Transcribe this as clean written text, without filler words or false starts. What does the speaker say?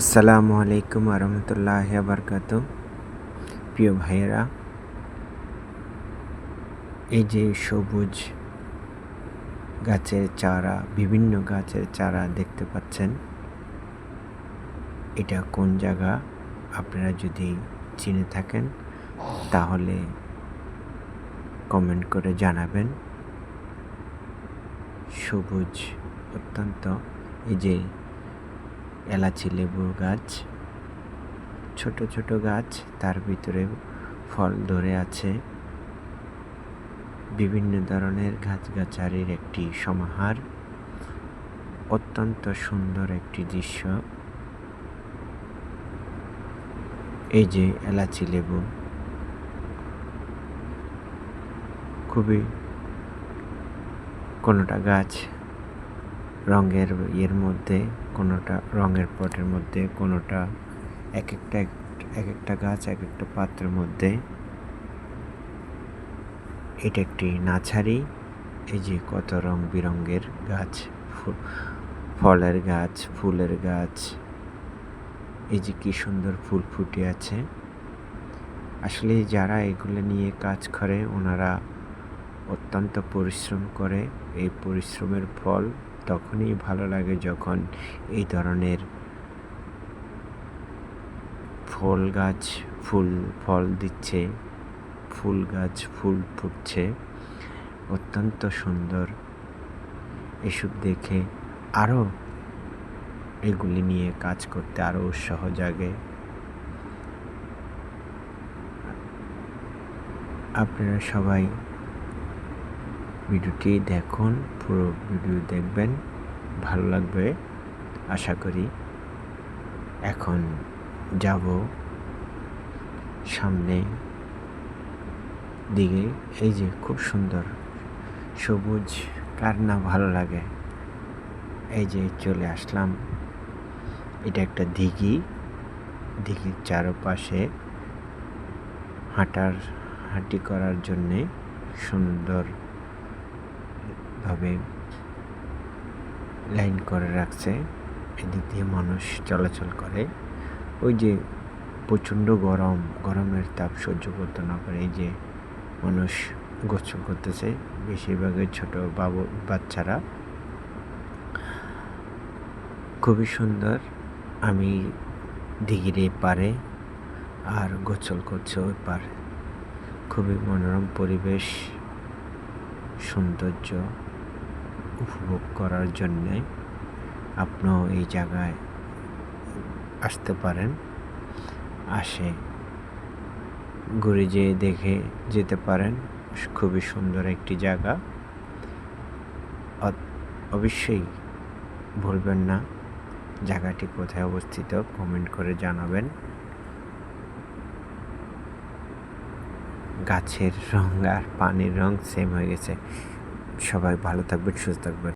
আসসালামু আলাইকুম রহমতুল্লাহি বারকাতু। প্রিয় ভাইয়েরা, এই যে সবুজ গাছের চারা, বিভিন্ন গাছের চারা দেখতে পাচ্ছেন, এটা কোন জায়গা আপনারা যদি চিনে থাকেন তাহলে কমেন্ট করে জানাবেন। সবুজ অত্যন্ত, এই যে এলাচি লেবুর গাছ, ছোট ছোট গাছ, তার ভিতরে ফল ধরে আছে। বিভিন্ন ধরনের গাছগাছালির একটি সমাহার, অত্যন্ত সুন্দর একটি দৃশ্য। এই যে এলাচি লেবু, খুবই, কোনোটা গাছ রঙের ইয়ের মধ্যে, কোনোটা রঙের পটের মধ্যে, কোনোটা এক একটা গাছ এক একটা পাত্রের মধ্যে। এটা একটি নার্সারি। এই যে কত রং বেরঙের গাছ, ফলের গাছ, ফুলের গাছ, এই যে কি সুন্দর ফুল ফুটে আছে। আসলে যারা এগুলো নিয়ে কাজ করে ওনারা অত্যন্ত পরিশ্রম করে। এই পরিশ্রমের ফল তখনই ভালো লাগে যখন এই ধরনের ফল গাছ ফল দিচ্ছে, ফুল গাছ ফুল ফুটছে, অত্যন্ত সুন্দর। এসব দেখে আরও এগুলি নিয়ে কাজ করতে আরও উৎসাহ জাগে। আপনারা সবাই ভিডিওটি দেখুন, পুরো ভিডিও দেখবেন, ভালো লাগবে আশা করি। এখন যাব সামনে দিকে। এই যে খুব সুন্দর সবুজ, কার না ভালো লাগে। এই যে চলে আসলাম, এটা একটা দিঘির চারপাশে হাঁটি করার জন্যে সুন্দরভাবে লাইন করে রাখছে। এদিক দিয়ে মানুষ চলাচল করে। ওই যে প্রচণ্ড গরমের তাপ সহ্য করতে না পারে এই যে মানুষ গোসল করতেছে, বেশিরভাগই ছোট বাচ্চারা। খুবই সুন্দর। আমি দিঘির এই পারে আর গোসল করছে ওই পারে। খুবই মনোরম পরিবেশ, সৌন্দর্য উপভোগ করার জন্যে আপনিও এই জায়গায় আসতে পারেন। আসে ঘুরে যেয়ে দেখে যেতে পারেন। খুবই সুন্দর একটি জায়গা। অবশ্যই ভুলবেন না জায়গাটি কোথায় অবস্থিত, কমেন্ট করে জানাবেন। গাছের রং আর পানির রং সেম হয়ে গেছে। সবাই ভালো থাকবেন, সুস্থ থাকবেন।